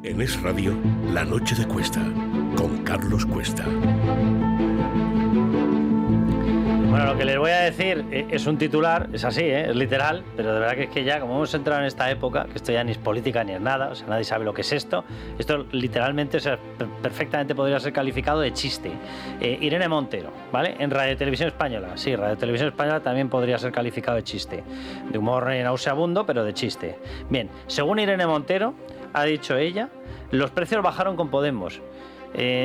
En Es Radio, La Noche de Cuesta, con Carlos Cuesta. Bueno, lo que les voy a decir es un titular, es así, es literal, pero de verdad que es que ya, como hemos entrado en esta época, que esto ya ni es política ni es nada, o sea, nadie sabe lo que es esto literalmente, o sea, perfectamente podría ser calificado de chiste. Irene Montero, ¿vale? En Radio Televisión Española, sí, Radio Televisión Española también podría ser calificado de chiste, de humor nauseabundo, pero de chiste. Bien, según Irene Montero, ha dicho ella, los precios bajaron con Podemos.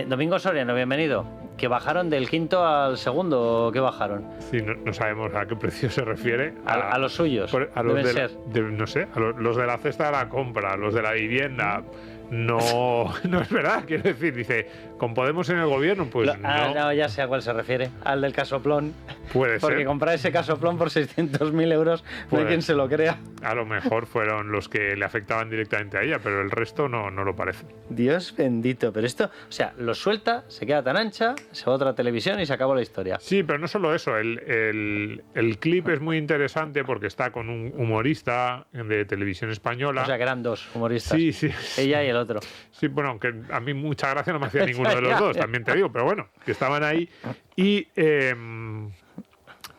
Domingo Soriano, bienvenido. ¿Que bajaron del quinto al segundo o qué bajaron? Sí, no sabemos a qué precio se refiere. A los suyos, a los deben ser. No sé, los de la cesta de la compra, los de la vivienda. No es verdad, quiero decir, dice, con Podemos en el gobierno, pues no, ya sé a cuál se refiere, al del casoplón. Puede Porque ser. Comprar ese casoplón por 600.000 euros, no hay quien se lo crea. A lo mejor fueron los que le afectaban directamente a ella, pero el resto no lo parece. Dios bendito, pero esto, o sea, lo suelta, se queda tan ancha, se va a otra televisión y se acabó la historia. Sí, pero no solo eso, el clip es muy interesante porque está con un humorista de Televisión Española. O sea, que eran dos humoristas. Sí. Ella y el otro. Sí, bueno, aunque a mí mucha gracia no me hacía ninguno de los dos, también te digo, pero bueno, que estaban ahí y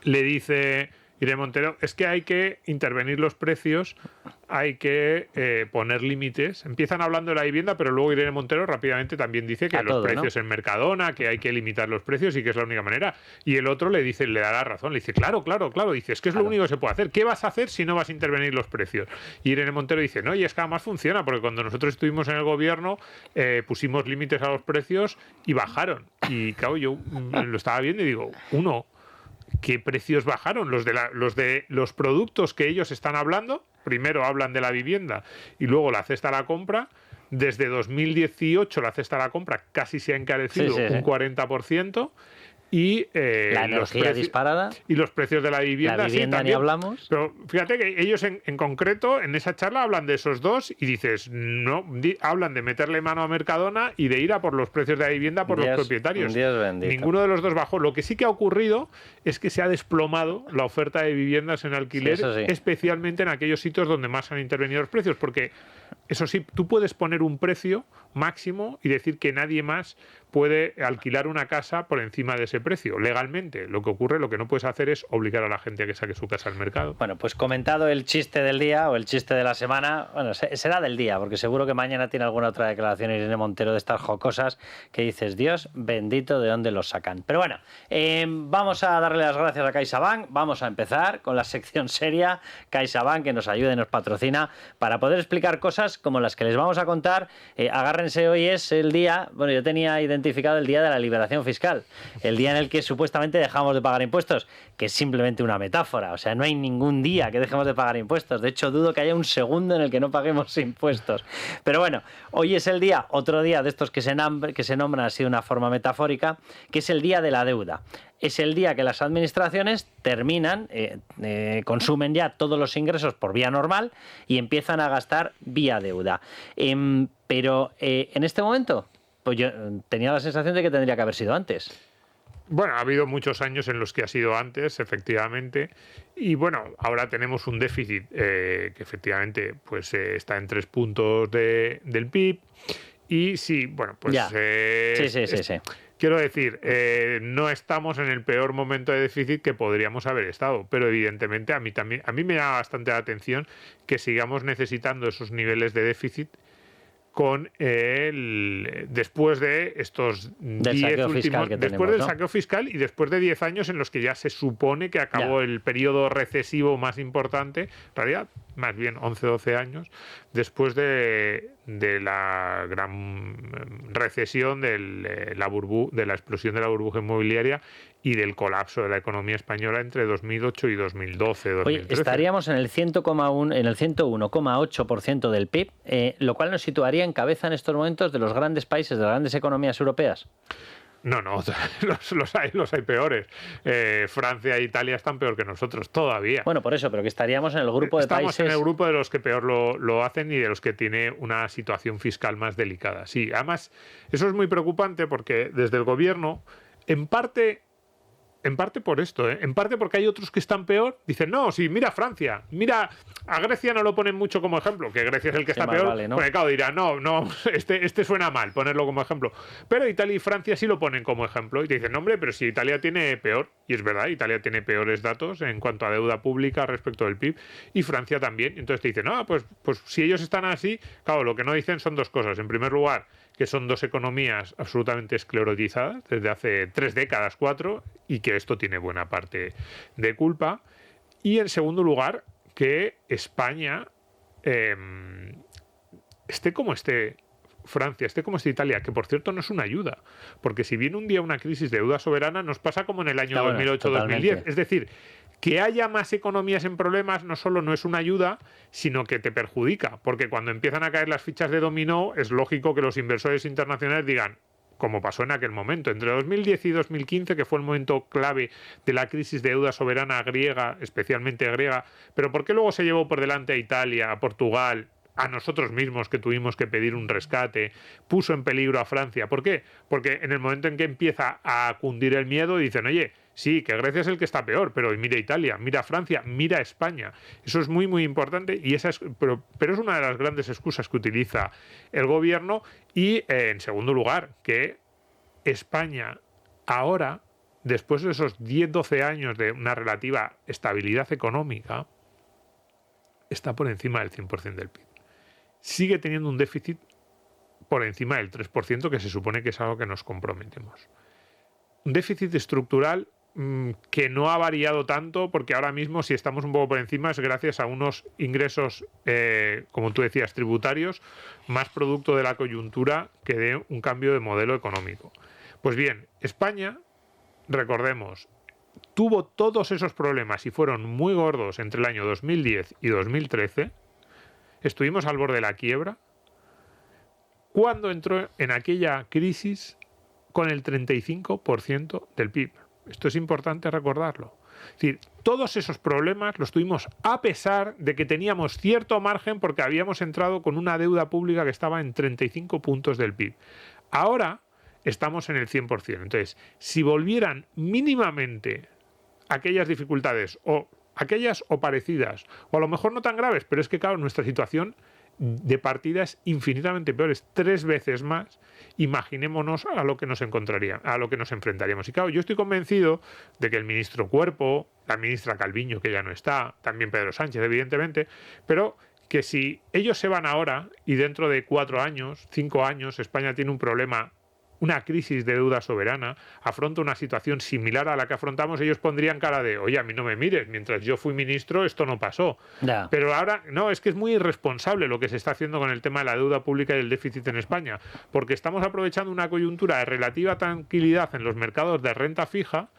le dice Irene Montero, es que hay que intervenir los precios, hay que poner límites. Empiezan hablando de la vivienda, pero luego Irene Montero rápidamente también dice que los precios, ¿no?, en Mercadona, que hay que limitar los precios y que es la única manera. Y el otro le da la razón, le dice, claro, dice, es que es lo único que se puede hacer. ¿Qué vas a hacer si no vas a intervenir los precios? Y Irene Montero dice, no, y es que además funciona, porque cuando nosotros estuvimos en el gobierno pusimos límites a los precios y bajaron. Y claro, yo lo estaba viendo y digo, ¿qué precios bajaron? Los de los productos que ellos están hablando. Primero hablan de la vivienda y luego la cesta a la compra. Desde 2018 la cesta a la compra casi se ha encarecido un 40%. Y la energía disparada. Y los precios de la vivienda. La vivienda ni hablamos. Pero fíjate que ellos en concreto en esa charla hablan de esos dos y dices, hablan de meterle mano a Mercadona y de ir a por los precios de la vivienda por los propietarios. Dios bendito. Ninguno de los dos bajó. Lo que sí que ha ocurrido es que se ha desplomado la oferta de viviendas en alquiler, especialmente en aquellos sitios donde más han intervenido los precios, porque eso sí, tú puedes poner un precio máximo y decir que nadie más puede alquilar una casa por encima de ese precio, legalmente. Lo que no puedes hacer es obligar a la gente a que saque su casa al mercado. Bueno, pues comentado el chiste del día o el chiste de la semana, bueno, será del día, porque seguro que mañana tiene alguna otra declaración Irene Montero de estas jocosas que dices, Dios bendito, ¿de dónde los sacan? Pero bueno, vamos a darle las gracias a CaixaBank, vamos a empezar con la sección seria, CaixaBank, que nos ayuda y nos patrocina para poder explicar cosas como las que les vamos a contar. Agárrense, hoy es el día, bueno, yo tenía identificado el día de la liberación fiscal, el día en el que supuestamente dejamos de pagar impuestos, que es simplemente una metáfora, o sea, no hay ningún día que dejemos de pagar impuestos, de hecho dudo que haya un segundo en el que no paguemos impuestos, pero bueno, hoy es el día, otro día de estos que se nombran así de una forma metafórica, que es el día de la deuda. Es el día que las administraciones terminan, consumen ya todos los ingresos por vía normal y empiezan a gastar vía deuda. Pero en este momento, pues yo tenía la sensación de que tendría que haber sido antes. Bueno, ha habido muchos años en los que ha sido antes, efectivamente, y bueno, ahora tenemos un déficit que efectivamente pues está en 3 puntos del PIB, y sí, bueno, pues... Sí. Quiero decir, no estamos en el peor momento de déficit que podríamos haber estado, pero evidentemente a mí me llama bastante la atención que sigamos necesitando esos niveles de déficit después de estos 10 últimos, después del saqueo fiscal y después de 10 años en los que ya se supone que acabó el periodo recesivo más importante, en realidad más bien 11-12 años, después de la gran recesión, de la explosión de la burbuja inmobiliaria y del colapso de la economía española entre 2008 y 2012. 2013. Oye, estaríamos en el 101,8% del PIB, lo cual nos situaría en cabeza en estos momentos de los grandes países, de las grandes economías europeas. No, los hay peores. Francia e Italia están peor que nosotros todavía. Bueno, por eso, pero que estaríamos en el grupo de países... Estamos en el grupo de los que peor lo hacen y de los que tiene una situación fiscal más delicada. Sí, además, eso es muy preocupante porque desde el gobierno, en parte... en parte por esto, ¿eh? En parte porque hay otros que están peor. Dicen, no, sí, mira Francia, mira, a Grecia no lo ponen mucho como ejemplo, que Grecia es el que está peor. Vale, ¿no? Porque claro, dirá, no, este suena mal ponerlo como ejemplo. Pero Italia y Francia sí lo ponen como ejemplo. Y te dicen, no, hombre, pero si Italia tiene peor, y es verdad, Italia tiene peores datos en cuanto a deuda pública respecto del PIB, y Francia también. Entonces te dicen, no, pues si ellos están así, claro, lo que no dicen son dos cosas. En primer lugar, que son dos economías absolutamente esclerotizadas desde hace 3 décadas, 4, y que esto tiene buena parte de culpa. Y en segundo lugar, que España esté como esté Francia, esté como esté Italia, que por cierto no es una ayuda, porque si viene un día una crisis de deuda soberana, nos pasa como en el año 2008-2010. Es decir, que haya más economías en problemas no solo no es una ayuda, sino que te perjudica, porque cuando empiezan a caer las fichas de dominó, es lógico que los inversores internacionales digan, como pasó en aquel momento, entre 2010 y 2015, que fue el momento clave de la crisis de deuda soberana griega, especialmente griega, pero ¿por qué luego se llevó por delante a Italia, a Portugal, a nosotros mismos que tuvimos que pedir un rescate, puso en peligro a Francia? ¿Por qué? Porque en el momento en que empieza a cundir el miedo, dicen, oye, sí, que Grecia es el que está peor, pero mira Italia, mira Francia, mira España. Eso es muy, muy importante, y pero es una de las grandes excusas que utiliza el gobierno. Y en segundo lugar, que España ahora, después de esos 10-12 años de una relativa estabilidad económica, está por encima del 100% del PIB. Sigue teniendo un déficit por encima del 3%, que se supone que es algo que nos comprometemos. Un déficit estructural que no ha variado tanto, porque ahora mismo si estamos un poco por encima es gracias a unos ingresos, como tú decías, tributarios, más producto de la coyuntura que de un cambio de modelo económico. Pues bien, España, recordemos, tuvo todos esos problemas y fueron muy gordos entre el año 2010 y 2013. Estuvimos al borde de la quiebra cuando entró en aquella crisis con el 35% del PIB. Esto es importante recordarlo. Es decir, todos esos problemas los tuvimos a pesar de que teníamos cierto margen porque habíamos entrado con una deuda pública que estaba en 35 puntos del PIB. Ahora estamos en el 100%. Entonces, si volvieran mínimamente aquellas dificultades o aquellas o parecidas, o a lo mejor no tan graves, pero es que claro, nuestra situación de partida es infinitamente peor, es 3 veces más. Imaginémonos a lo que nos enfrentaríamos. Y claro, yo estoy convencido de que el ministro Cuerpo, la ministra Calviño, que ya no está, también Pedro Sánchez, evidentemente, pero que si ellos se van ahora y dentro de 4 años, 5 años, España tiene un problema, una crisis de deuda soberana, afronta una situación similar a la que afrontamos, ellos pondrían cara de, oye, a mí no me mires, mientras yo fui ministro esto no pasó. Ya. Pero ahora, no, es que es muy irresponsable lo que se está haciendo con el tema de la deuda pública y el déficit en España, porque estamos aprovechando una coyuntura de relativa tranquilidad en los mercados de renta fija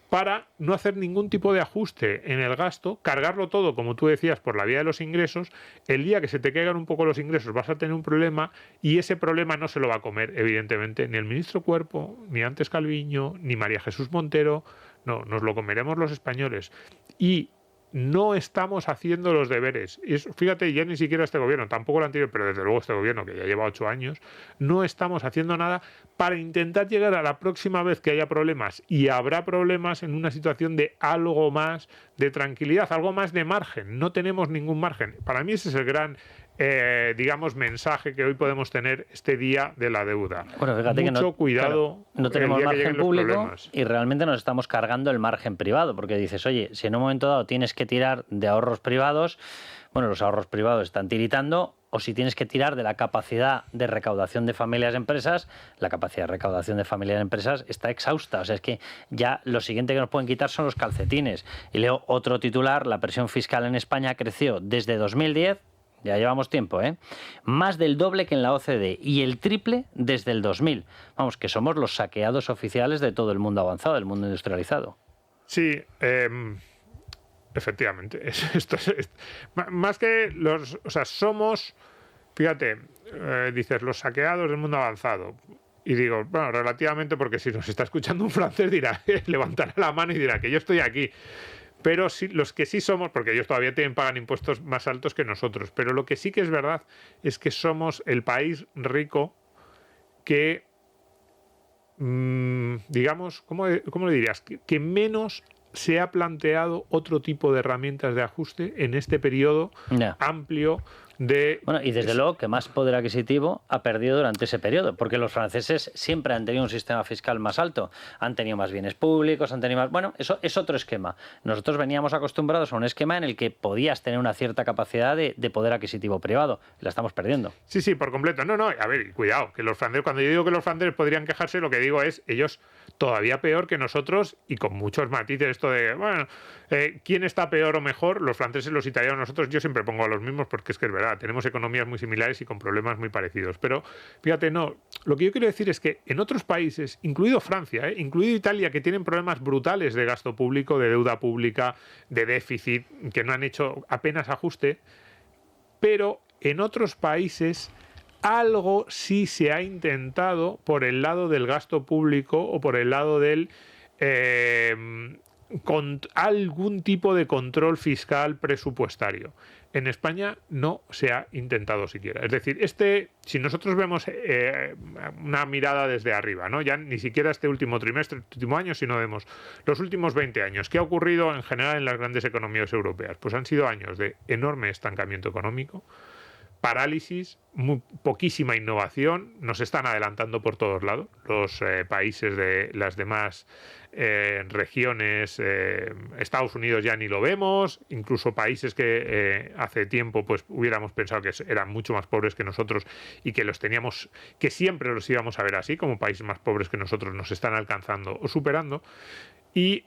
para no hacer ningún tipo de ajuste en el gasto, cargarlo todo, como tú decías, por la vía de los ingresos. El día que se te caigan un poco los ingresos vas a tener un problema, y ese problema no se lo va a comer, evidentemente, ni el ministro Cuerpo, ni antes Calviño, ni María Jesús Montero. No, nos lo comeremos los españoles. Y no estamos haciendo los deberes. Y fíjate, ya ni siquiera este gobierno, tampoco el anterior, pero desde luego este gobierno, que ya lleva 8 años, no estamos haciendo nada para intentar llegar a la próxima vez que haya problemas, y habrá problemas, en una situación de algo más de tranquilidad, algo más de margen. No tenemos ningún margen. Para mí ese es el gran mensaje que hoy podemos tener este día de la deuda. Bueno, fíjate mucho cuidado, no tenemos margen público y realmente nos estamos cargando el margen privado, porque dices, oye, si en un momento dado tienes que tirar de ahorros privados, bueno, los ahorros privados están tiritando, o si tienes que tirar de la capacidad de recaudación de familias y empresas, la capacidad de recaudación de familias y empresas está exhausta. O sea, es que ya lo siguiente que nos pueden quitar son los calcetines. Y leo otro titular: la presión fiscal en España creció desde 2010, ya llevamos tiempo, más del doble que en la OCDE y el triple desde el 2000. Vamos, que somos los saqueados oficiales de todo el mundo avanzado, del mundo industrializado. Sí, efectivamente. Más que los... O sea, somos... Fíjate, dices, los saqueados del mundo avanzado. Y digo, bueno, relativamente, porque si nos está escuchando un francés dirá, levantará la mano y dirá que yo estoy aquí. Pero sí, los que sí somos, porque ellos todavía pagan impuestos más altos que nosotros, pero lo que sí que es verdad es que somos el país rico que digamos, ¿cómo le dirías? Que menos se ha planteado otro tipo de herramientas de ajuste en este periodo amplio de... Bueno, y desde luego que más poder adquisitivo ha perdido durante ese periodo, porque los franceses siempre han tenido un sistema fiscal más alto, han tenido más bienes públicos, han tenido más... Bueno, eso es otro esquema. Nosotros veníamos acostumbrados a un esquema en el que podías tener una cierta capacidad de poder adquisitivo privado. La estamos perdiendo. Sí, por completo. No, a ver, cuidado, que los franceses, cuando yo digo que los franceses podrían quejarse, lo que digo es, ellos todavía peor que nosotros y con muchos matices, esto de, bueno, ¿quién está peor o mejor? Los franceses, los italianos, nosotros, yo siempre pongo a los mismos porque es que es verdad, tenemos economías muy similares y con problemas muy parecidos. Pero fíjate, no, lo que yo quiero decir es que en otros países, incluido Francia, incluido Italia, que tienen problemas brutales de gasto público, de deuda pública, de déficit, que no han hecho apenas ajuste, pero en otros países algo sí se ha intentado por el lado del gasto público o por el lado del con algún tipo de control fiscal presupuestario. En España no se ha intentado siquiera. Es decir, si nosotros vemos una mirada desde arriba, ¿no? Ya ni siquiera este último trimestre, este último año, sino vemos los últimos 20 años. ¿Qué ha ocurrido en general en las grandes economías europeas? Pues han sido años de enorme estancamiento económico, parálisis, poquísima innovación, nos están adelantando por todos lados los países de las demás regiones, Estados Unidos ya ni lo vemos, incluso países que hace tiempo pues hubiéramos pensado que eran mucho más pobres que nosotros y que los teníamos, que siempre los íbamos a ver así, como países más pobres que nosotros, nos están alcanzando o superando. Y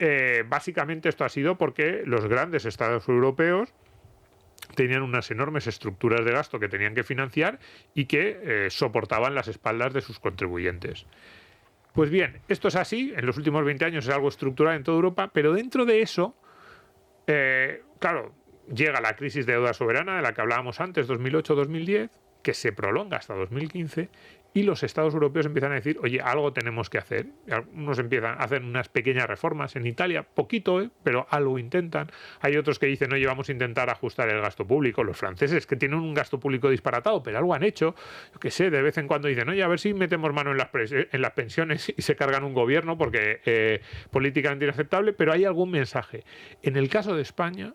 básicamente esto ha sido porque los grandes estados europeos tenían unas enormes estructuras de gasto que tenían que financiar y que soportaban las espaldas de sus contribuyentes. Pues bien, esto es así, en los últimos 20 años es algo estructural en toda Europa, pero dentro de eso, claro, llega la crisis de deuda soberana de la que hablábamos antes, 2008-2010, que se prolonga hasta 2015, y los estados europeos empiezan a decir, oye, algo tenemos que hacer. Unos empiezan a hacer unas pequeñas reformas en Italia, poquito, pero algo intentan. Hay otros que dicen, oye, vamos a intentar ajustar el gasto público. Los franceses, que tienen un gasto público disparatado, pero algo han hecho. Yo qué sé, de vez en cuando dicen, oye, a ver si metemos mano en las pensiones y se cargan un gobierno porque políticamente inaceptable, pero hay algún mensaje. En el caso de España,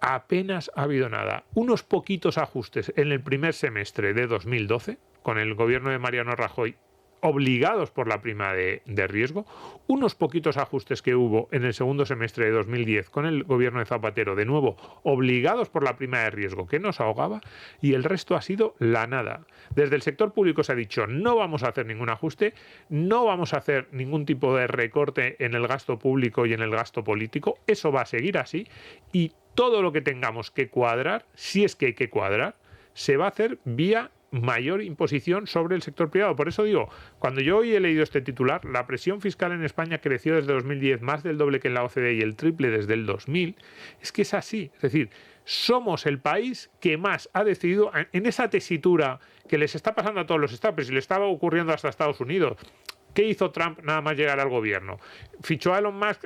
apenas ha habido nada. Unos poquitos ajustes en el primer semestre de 2012, con el gobierno de Mariano Rajoy obligados por la prima de riesgo, unos poquitos ajustes que hubo en el segundo semestre de 2010 con el gobierno de Zapatero, de nuevo obligados por la prima de riesgo que nos ahogaba, y el resto ha sido la nada. Desde el sector público se ha dicho, no vamos a hacer ningún ajuste, no vamos a hacer ningún tipo de recorte en el gasto público y en el gasto político, eso va a seguir así, y todo lo que tengamos que cuadrar, si es que hay que cuadrar, se va a hacer vía mayor imposición sobre el sector privado. Por eso digo, cuando yo hoy he leído este titular, la presión fiscal en España creció desde 2010 más del doble que en la OCDE y el triple desde el 2000, es que es así. Es decir, somos el país que más ha decidido, en esa tesitura que les está pasando a todos los estados, pero si le estaba ocurriendo hasta Estados Unidos. ¿Qué hizo Trump nada más llegar al gobierno? Fichó a Elon Musk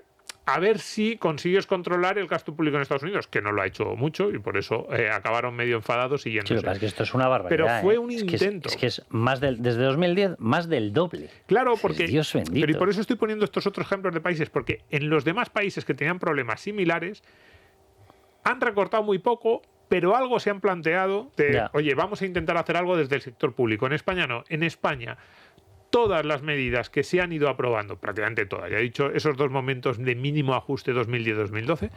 a ver si consigues controlar el gasto público en Estados Unidos, que no lo ha hecho mucho y por eso acabaron medio enfadados y yéndose. Sí, pero es que esto es una barbaridad. Pero fue un intento. Es que es más desde 2010 más del doble. Claro, porque Dios bendito. Pero y por eso estoy poniendo estos otros ejemplos de países, porque en los demás países que tenían problemas similares han recortado muy poco, pero algo se han planteado de, oye, vamos a intentar hacer algo desde el sector público. En España no. En España todas las medidas que se han ido aprobando, prácticamente todas, ya he dicho, esos dos momentos de mínimo ajuste 2010-2012,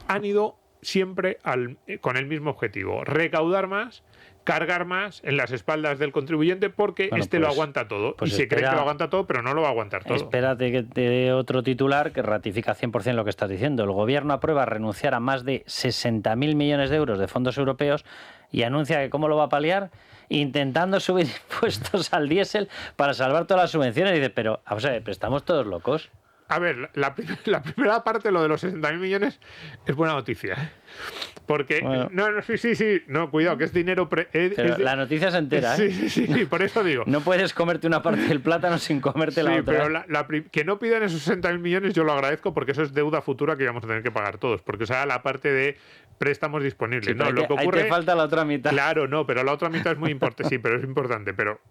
han ido siempre con el mismo objetivo, recaudar más, cargar más en las espaldas del contribuyente porque lo aguanta todo. Y se cree que lo aguanta todo, pero no lo va a aguantar todo. Espérate que te dé otro titular que ratifica 100% lo que estás diciendo. El gobierno aprueba renunciar a más de 60.000 millones de euros de fondos europeos y anuncia que ¿cómo lo va a paliar? Intentando subir impuestos al diésel para salvar todas las subvenciones. Y dice, pero estamos todos locos. A ver, la primera parte, lo de los 60.000 millones, es buena noticia, ¿eh? Porque, sí, no, cuidado, que es dinero... Pero la noticia se entera, ¿eh? Sí, por eso digo. No puedes comerte una parte del plátano sin comerte la otra. Pero que no pidan esos 60.000 millones yo lo agradezco porque eso es deuda futura que vamos a tener que pagar todos, porque sea la parte de préstamos disponibles. Sí, no, lo que ocurre... Ahí te falta la otra mitad. Claro, no, pero la otra mitad es muy importante, sí, pero es importante. Pero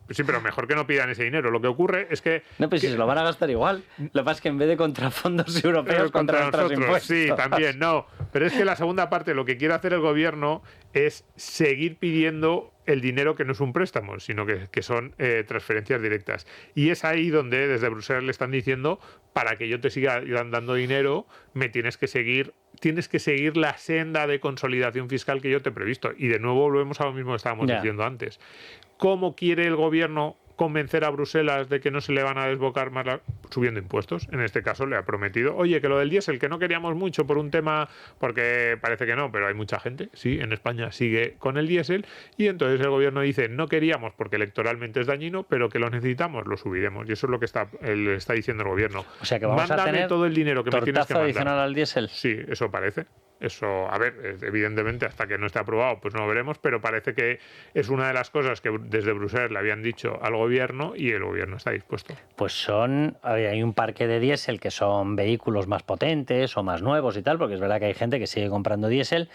mejor que no pidan ese dinero. Lo que ocurre es que... No, pues si se lo van a gastar igual. Lo que pasa es que en vez de contra fondos europeos, contra nuestros impuestos. Sí, también, no. Pero es que la segunda parte, lo que quiere hacer el gobierno es seguir pidiendo el dinero que no es un préstamo, sino que son transferencias directas. Y es ahí donde desde Bruselas le están diciendo, para que yo te siga dando dinero, me tienes que seguir la senda de consolidación fiscal que yo te he previsto. Y de nuevo volvemos a lo mismo que estábamos diciendo antes. ¿Cómo quiere el gobierno convencer a Bruselas de que no se le van a desbocar más subiendo impuestos? En este caso le ha prometido, oye, que lo del diésel, que no queríamos mucho por un tema, porque parece que no, pero hay mucha gente, sí, en España sigue con el diésel, y entonces el gobierno dice, no queríamos porque electoralmente es dañino, pero que lo necesitamos, lo subiremos. Y eso es lo que está diciendo el gobierno. O sea que vamos a tener todo el dinero que me tienes que mandar. Adicional al diésel. Sí, eso parece. Eso, a ver, evidentemente hasta que no esté aprobado pues no lo veremos, pero parece que es una de las cosas que desde Bruselas le habían dicho al gobierno y el gobierno está dispuesto. Pues hay un parque de diésel que son vehículos más potentes o más nuevos y tal, porque es verdad que hay gente que sigue comprando diésel,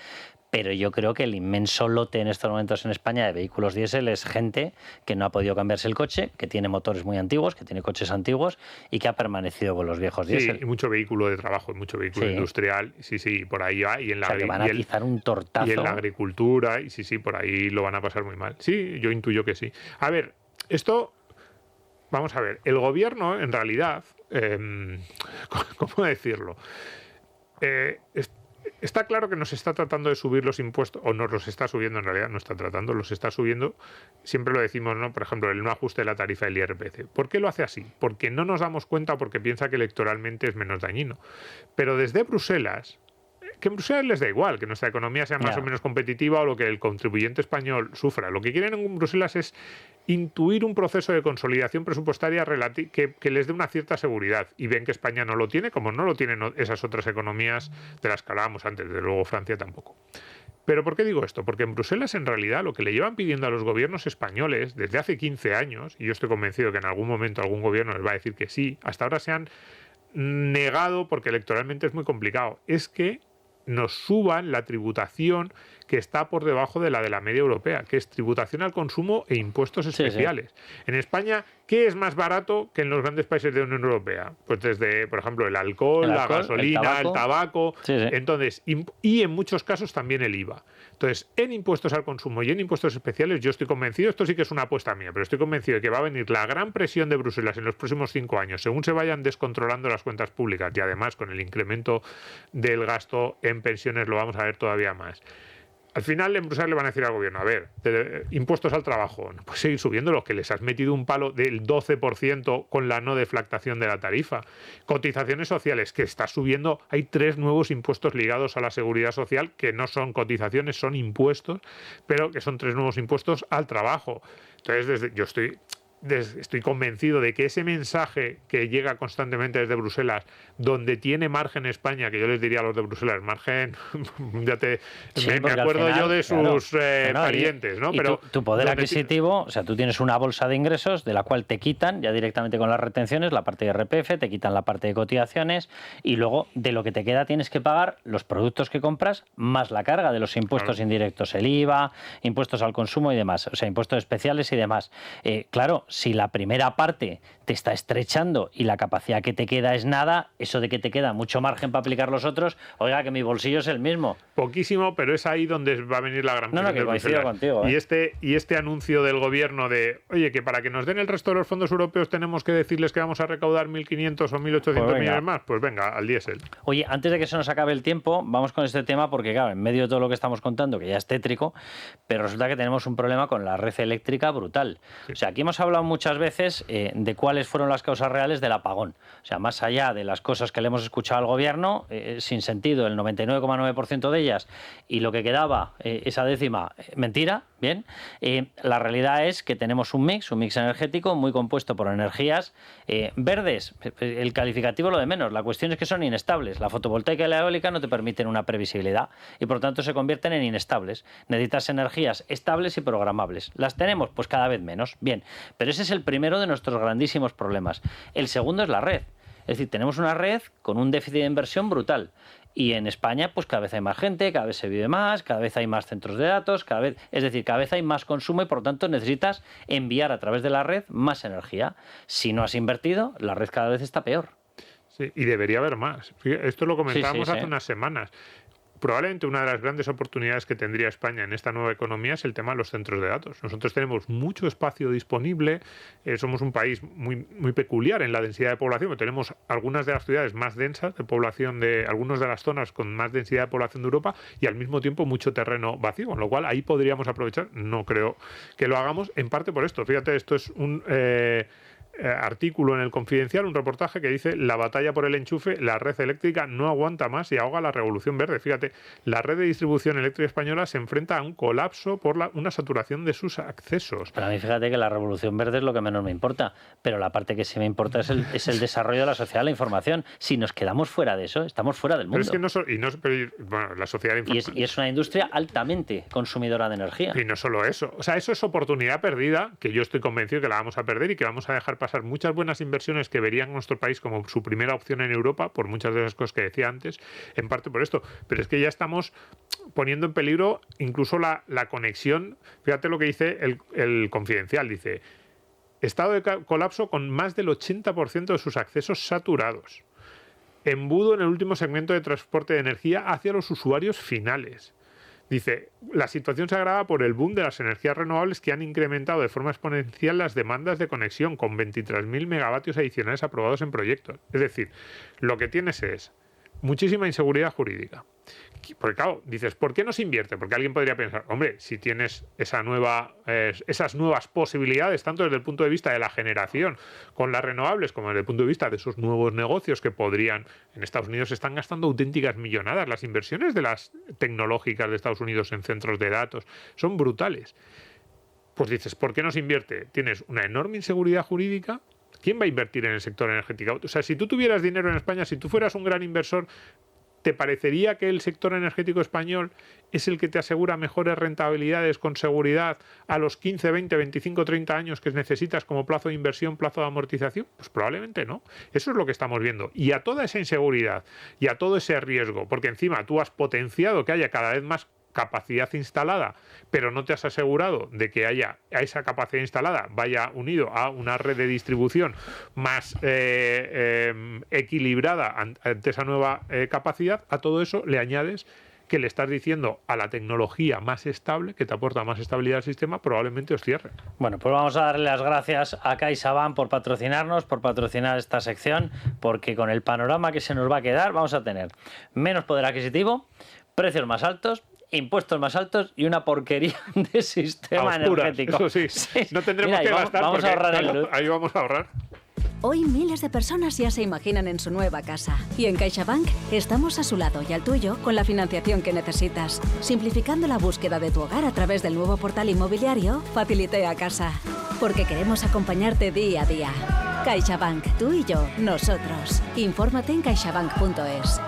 pero yo creo que el inmenso lote en estos momentos en España de vehículos diésel es gente que no ha podido cambiarse el coche, que tiene motores muy antiguos, que tiene coches antiguos y que ha permanecido con los viejos diésel. Sí, y mucho vehículo de trabajo, y mucho vehículo industrial, sí, por ahí va. Y en la, o sea, que van a atizar un tortazo. Y en la agricultura, y sí, por ahí lo van a pasar muy mal. Sí, yo intuyo que sí. A ver, esto... Vamos a ver, el gobierno, en realidad, ¿cómo decirlo? Está claro que nos está tratando de subir los impuestos, o nos los está subiendo, en realidad no está tratando, los está subiendo, siempre lo decimos, ¿no? Por ejemplo, el no ajuste de la tarifa del IRPF. ¿Por qué lo hace así? Porque no nos damos cuenta, porque piensa que electoralmente es menos dañino. Pero desde Bruselas, que en Bruselas les da igual que nuestra economía sea más o menos competitiva o lo que el contribuyente español sufra. Lo que quieren en Bruselas es intuir un proceso de consolidación presupuestaria que les dé una cierta seguridad. Y ven que España no lo tiene, como no lo tienen esas otras economías de las que hablábamos antes, desde luego Francia tampoco. ¿Pero por qué digo esto? Porque en Bruselas, en realidad, lo que le llevan pidiendo a los gobiernos españoles desde hace 15 años, y yo estoy convencido que en algún momento algún gobierno les va a decir que sí, hasta ahora se han negado porque electoralmente es muy complicado, es que nos suban la tributación que está por debajo de la media europea, que es tributación al consumo e impuestos especiales. Sí. En España, ¿qué es más barato que en los grandes países de la Unión Europea? Pues desde, por ejemplo, el alcohol, la gasolina, el tabaco. Sí. Entonces, y en muchos casos también el IVA. Entonces, en impuestos al consumo y en impuestos especiales, yo estoy convencido, esto sí que es una apuesta mía, pero estoy convencido de que va a venir la gran presión de Bruselas en los próximos 5 años, según se vayan descontrolando las cuentas públicas, y además con el incremento del gasto en pensiones lo vamos a ver todavía más. Al final en Bruselas le van a decir al gobierno, a ver, impuestos al trabajo, no puedes seguir subiendo los que les has metido un palo del 12% con la no deflactación de la tarifa. Cotizaciones sociales, que está subiendo, hay 3 nuevos impuestos ligados a la seguridad social, que no son cotizaciones, son impuestos, pero que son 3 nuevos impuestos al trabajo. Entonces, yo estoy convencido de que ese mensaje que llega constantemente desde Bruselas, donde tiene margen España, que yo les diría a los de Bruselas, margen, me acuerdo final, yo de sus parientes, ¿no? Pero tu poder adquisitivo, o sea, tú tienes una bolsa de ingresos de la cual te quitan ya directamente con las retenciones la parte de IRPF, te quitan la parte de cotizaciones y luego de lo que te queda tienes que pagar los productos que compras más la carga de los impuestos indirectos, el IVA, impuestos al consumo y demás, o sea, impuestos especiales y demás. Claro, si la primera parte te está estrechando y la capacidad que te queda es nada, eso de que te queda mucho margen para aplicar los otros, oiga, que mi bolsillo es el mismo. Poquísimo, pero es ahí donde va a venir la gran presión. Que coincido contigo. Y este anuncio del gobierno de, oye, que para que nos den el resto de los fondos europeos tenemos que decirles que vamos a recaudar 1.500 o 1.800 millones más, pues venga, al diésel. Oye, antes de que se nos acabe el tiempo, vamos con este tema porque, claro, en medio de todo lo que estamos contando, que ya es tétrico, pero resulta que tenemos un problema con la red eléctrica brutal. Sí. O sea, aquí hemos hablado muchas veces de cuáles fueron las causas reales del apagón. O sea, más allá de las cosas que le hemos escuchado al gobierno, sin sentido, el 99,9% de ellas, y lo que quedaba, esa décima, mentira, Bien, la realidad es que tenemos un mix energético muy compuesto por energías verdes. El calificativo lo de menos. La cuestión es que son inestables. La fotovoltaica y la eólica no te permiten una previsibilidad y por tanto se convierten en inestables. Necesitas energías estables y programables. ¿Las tenemos? Pues cada vez menos. Bien, pero ese es el primero de nuestros grandísimos problemas. El segundo es la red. Es decir, tenemos una red con un déficit de inversión brutal. Y en España, pues cada vez hay más gente, cada vez se vive más, cada vez hay más centros de datos, cada vez hay más consumo y por lo tanto necesitas enviar a través de la red más energía. Si no has invertido, la red cada vez está peor. Sí, y debería haber más. Esto lo comentábamos hace unas semanas. Probablemente una de las grandes oportunidades que tendría España en esta nueva economía es el tema de los centros de datos. Nosotros tenemos mucho espacio disponible, somos un país muy, muy peculiar en la densidad de población, tenemos algunas de las ciudades más densas de población, algunas de las zonas con más densidad de población de Europa y al mismo tiempo mucho terreno vacío, con lo cual ahí podríamos aprovechar. No creo que lo hagamos, en parte por esto. Fíjate, esto es un artículo en El Confidencial, un reportaje que dice: la batalla por el enchufe, la red eléctrica no aguanta más y ahoga la revolución verde. Fíjate, la red de distribución eléctrica española se enfrenta a un colapso por una saturación de sus accesos. Para mí, fíjate que la revolución verde es lo que menos me importa, pero la parte que sí me importa es el desarrollo de la sociedad de la información. Si nos quedamos fuera de eso, estamos fuera del mundo. Pero es que la sociedad de información... Y es una industria altamente consumidora de energía. Y no solo eso. O sea, eso es oportunidad perdida, que yo estoy convencido que la vamos a perder y que vamos a dejar pasar muchas buenas inversiones que verían nuestro país como su primera opción en Europa, por muchas de las cosas que decía antes, en parte por esto. Pero es que ya estamos poniendo en peligro incluso la conexión. Fíjate lo que dice el Confidencial, dice: estado de colapso con más del 80% de sus accesos saturados. Embudo en el último segmento de transporte de energía hacia los usuarios finales. Dice, la situación se agrava por el boom de las energías renovables que han incrementado de forma exponencial las demandas de conexión, con 23.000 megavatios adicionales aprobados en proyectos. Es decir, lo que tienes es muchísima inseguridad jurídica. Porque claro, dices, ¿por qué no se invierte? Porque alguien podría pensar, hombre, si tienes esas nuevas posibilidades, tanto desde el punto de vista de la generación con las renovables, como desde el punto de vista de esos nuevos negocios que podrían... En Estados Unidos se están gastando auténticas millonadas. Las inversiones de las tecnológicas de Estados Unidos en centros de datos son brutales. Pues dices, ¿por qué no se invierte? Tienes una enorme inseguridad jurídica. ¿Quién va a invertir en el sector energético? O sea, si tú tuvieras dinero en España, si tú fueras un gran inversor, ¿te parecería que el sector energético español es el que te asegura mejores rentabilidades con seguridad a los 15, 20, 25, 30 años que necesitas como plazo de inversión, plazo de amortización? Pues probablemente no. Eso es lo que estamos viendo. Y a toda esa inseguridad y a todo ese riesgo, porque encima tú has potenciado que haya cada vez más capacidad instalada, pero no te has asegurado de que haya a esa capacidad instalada vaya unido a una red de distribución más equilibrada ante esa nueva capacidad. A todo eso le añades que le estás diciendo a la tecnología más estable, que te aporta más estabilidad al sistema, probablemente os cierre. Bueno, pues vamos a darle las gracias a CaixaBank por patrocinarnos, por patrocinar esta sección, porque con el panorama que se nos va a quedar vamos a tener menos poder adquisitivo, precios más altos, impuestos más altos y una porquería de sistema energético. Eso sí. No tendremos que gastar vamos porque a ahorrar en luz. Ahí vamos a ahorrar. Hoy miles de personas ya se imaginan en su nueva casa. Y en CaixaBank estamos a su lado y al tuyo con la financiación que necesitas. Simplificando la búsqueda de tu hogar a través del nuevo portal inmobiliario Facilité a Casa. Porque queremos acompañarte día a día. CaixaBank, tú y yo, nosotros. Infórmate en caixabank.es.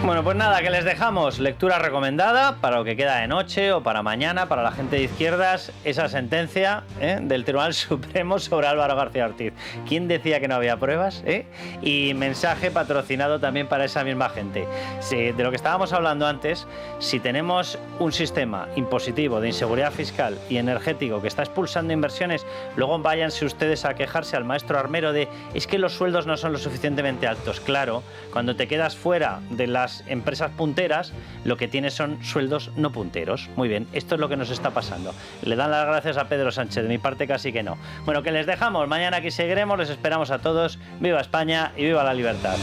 Bueno, pues nada, que les dejamos lectura recomendada para lo que queda de noche o para mañana, para la gente de izquierdas, esa sentencia del Tribunal Supremo sobre Álvaro García Ortiz. ¿Quién decía que no había pruebas? Y mensaje patrocinado también para esa misma gente. De lo que estábamos hablando antes, si tenemos un sistema impositivo de inseguridad fiscal y energético que está expulsando inversiones, luego váyanse ustedes a quejarse al maestro armero de es que los sueldos no son lo suficientemente altos. Claro, cuando te quedas fuera de las empresas punteras, lo que tienes son sueldos no punteros. Muy bien, esto es lo que nos está pasando. Le dan las gracias a Pedro Sánchez, de mi parte casi que no. Bueno, que les dejamos, mañana aquí seguiremos, les esperamos a todos. Viva España y viva la libertad.